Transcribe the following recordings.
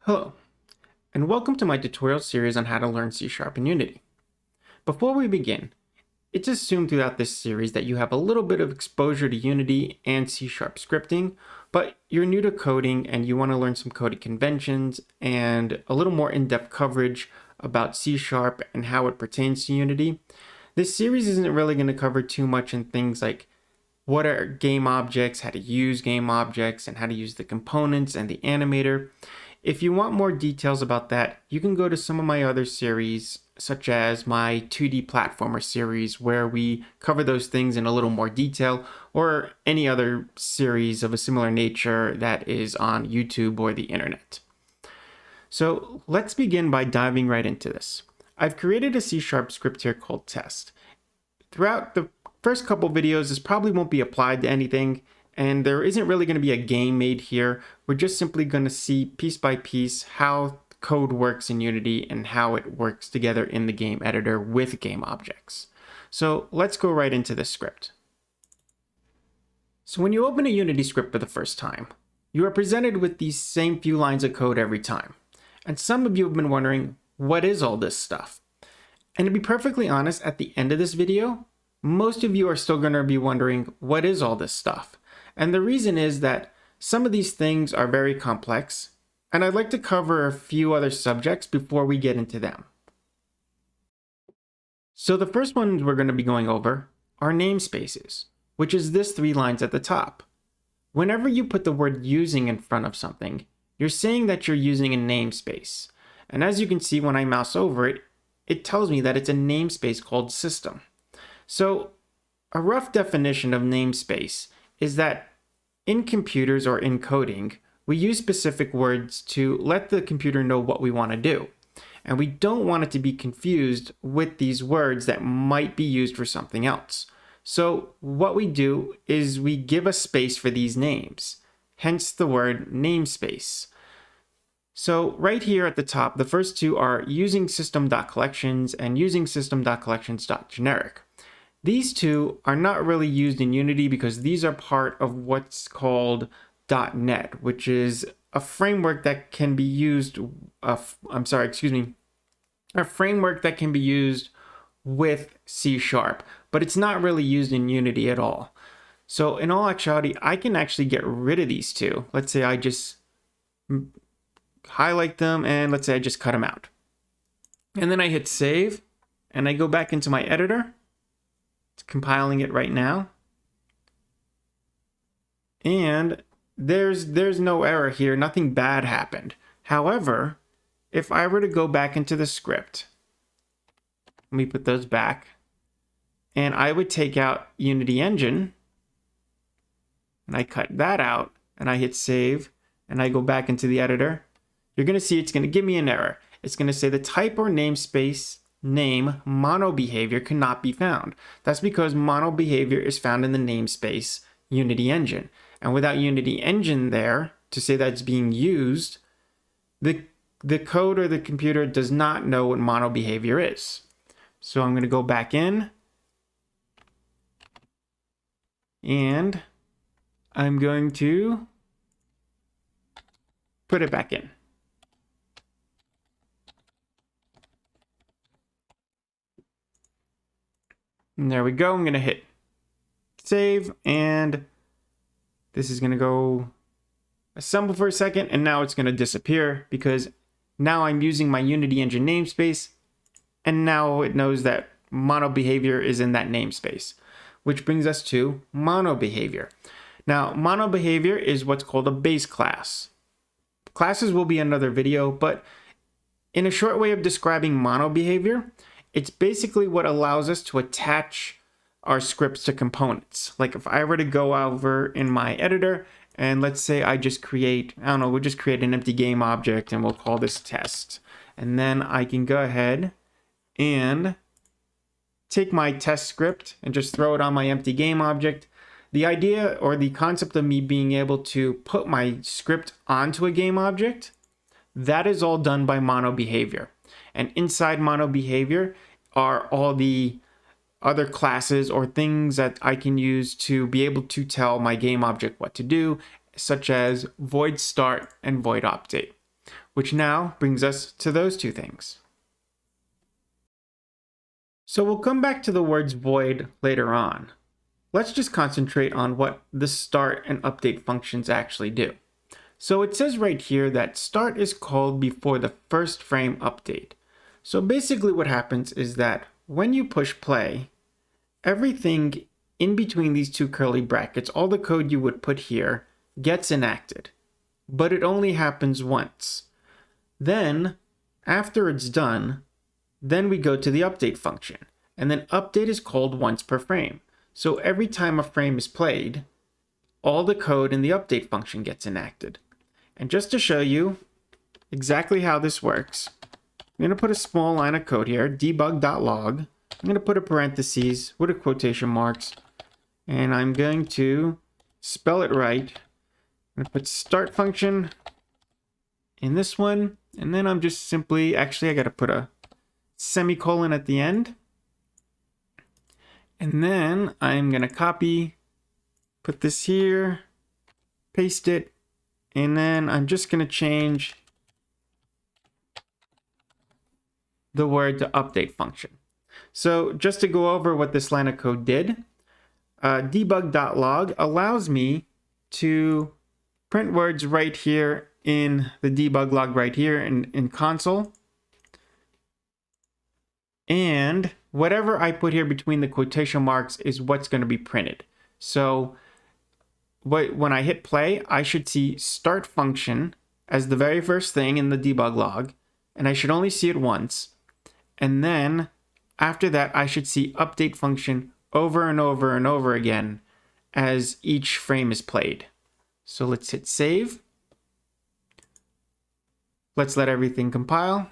Hello, and welcome to my tutorial series on how to learn C# in Unity. Before we begin, it's assumed throughout this series that you have a little bit of exposure to Unity and C# scripting, but you're new to coding and you want to learn some coding conventions and a little more in-depth coverage about C# and how it pertains to Unity. This series isn't really going to cover too much in things like what are game objects, how to use game objects, and how to use the components and the animator. If you want more details about that, you can go to some of my other series, such as my 2D platformer series, where we cover those things in a little more detail, or any other series of a similar nature that is on YouTube or the internet. So let's begin by diving right into this. I've created a C# script here called test. Throughout the first couple videos, this probably won't be applied to anything, and there isn't really going to be a game made here. We're just simply going to see piece by piece how code works in Unity and how it works together in the game editor with game objects. So let's go right into this script. So when you open a Unity script for the first time, you are presented with these same few lines of code every time. And some of you have been wondering, what is all this stuff? And to be perfectly honest, at the end of this video, most of you are still going to be wondering, what is all this stuff? And the reason is that some of these things are very complex, and I'd like to cover a few other subjects before we get into them. So the first ones we're going to be going over are namespaces, which is this 3 lines at the top. Whenever you put the word using in front of something, you're saying that you're using a namespace. And as you can see when I mouse over it, it tells me that it's a namespace called system. So a rough definition of namespace is that in computers or in coding, we use specific words to let the computer know what we want to do. And we don't want it to be confused with these words that might be used for something else. So what we do is we give a space for these names, hence the word namespace. So right here at the top, the first two are using system.collections and using system.collections.generic. These two are not really used in Unity because these are part of what's called .NET, which is a framework that can be used, a framework that can be used with C#, but it's not really used in Unity at all. So in all actuality, I can actually get rid of these two. Let's say I just highlight them and let's say I just cut them out. And then I hit save and I go back into my editor. It's compiling it right now. And there's no error here. Nothing bad happened. However, if I were to go back into the script, let me put those back, and I would take out Unity Engine, and I cut that out, and I hit save, and I go back into the editor, you're going to see it's going to give me an error. It's going to say the type or namespace name mono behavior cannot be found. That's because mono behavior is found in the namespace Unity Engine. And without Unity Engine there to say that it's being used, the code or the computer does not know what mono behavior is. So I'm going to go back in and I'm going to put it back in. And there we go. I'm going to hit save and this is going to go assemble for a second and now it's going to disappear because now I'm using my Unity Engine namespace and now it knows that mono behavior is in that namespace, which brings us to mono behavior. Now, mono behavior is what's called a base class. Classes will be another video, but in a short way of describing mono behavior, it's basically what allows us to attach our scripts to components. Like if I were to go over in my editor and let's say I just create, we'll just create an empty game object and we'll call this test. And then I can go ahead and take my test script and just throw it on my empty game object. The idea or the concept of me being able to put my script onto a game object, that is all done by mono behavior. And inside mono behavior are all the other classes or things that I can use to be able to tell my game object what to do, such as void start and void update. which now brings us to those two things. So we'll come back to the words void later on. Let's just concentrate on what the start and update functions actually do. So it says right here that start is called before the first frame update. So basically what happens is that when you push play, everything in between these two curly brackets, all the code you would put here, gets enacted. But it only happens once. Then, after it's done, then we go to the update function. And then update is called once per frame. So every time a frame is played, all the code in the update function gets enacted. And just to show you exactly how this works, I'm going to put a small line of code here, debug.log. I'm going to put a parentheses with a quotation marks, and I'm going to spell it right. I'm going to put start function in this one, and then I'm just simply, actually I got to put a semicolon at the end. And then I'm going to copy, put this here, paste it, and then I'm just going to change the word to update function. So just to go over what this line of code did, debug.log allows me to print words right here in the debug log right here in console. And whatever I put here between the quotation marks is what's going to be printed. So when I hit play, I should see start function as the very first thing in the debug log, and I should only see it once. And then after that, I should see update function over and over and over again as each frame is played. So let's hit save. Let's let everything compile.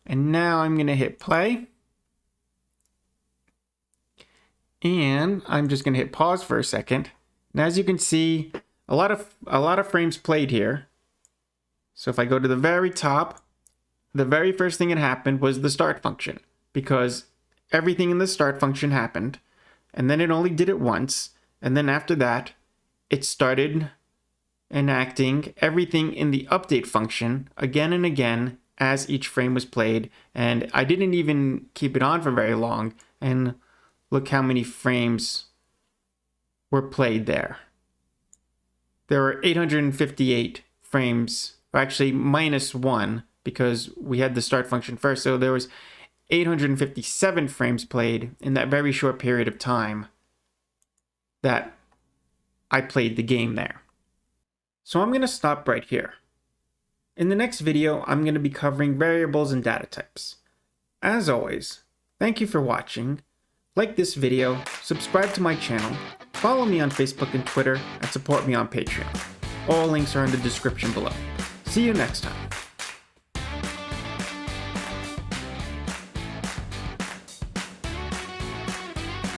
And now I'm going to hit play. And I'm just going to hit pause for a second. And as you can see, a lot of frames played here. So if I go to the very top, the very first thing that happened was the start function, because everything in the start function happened, and then it only did it once, and then after that, it started enacting everything in the update function again and again as each frame was played, and I didn't even keep it on for very long, and look how many frames were played there. There were 858 frames, or actually -1, because we had the start function first, so there was 857 frames played in that very short period of time that I played the game there. So I'm going to stop right here. In the next video, I'm going to be covering variables and data types. As always, thank you for watching. Like this video, subscribe to my channel, follow me on Facebook and Twitter, and support me on Patreon. All links are in the description below. See you next time.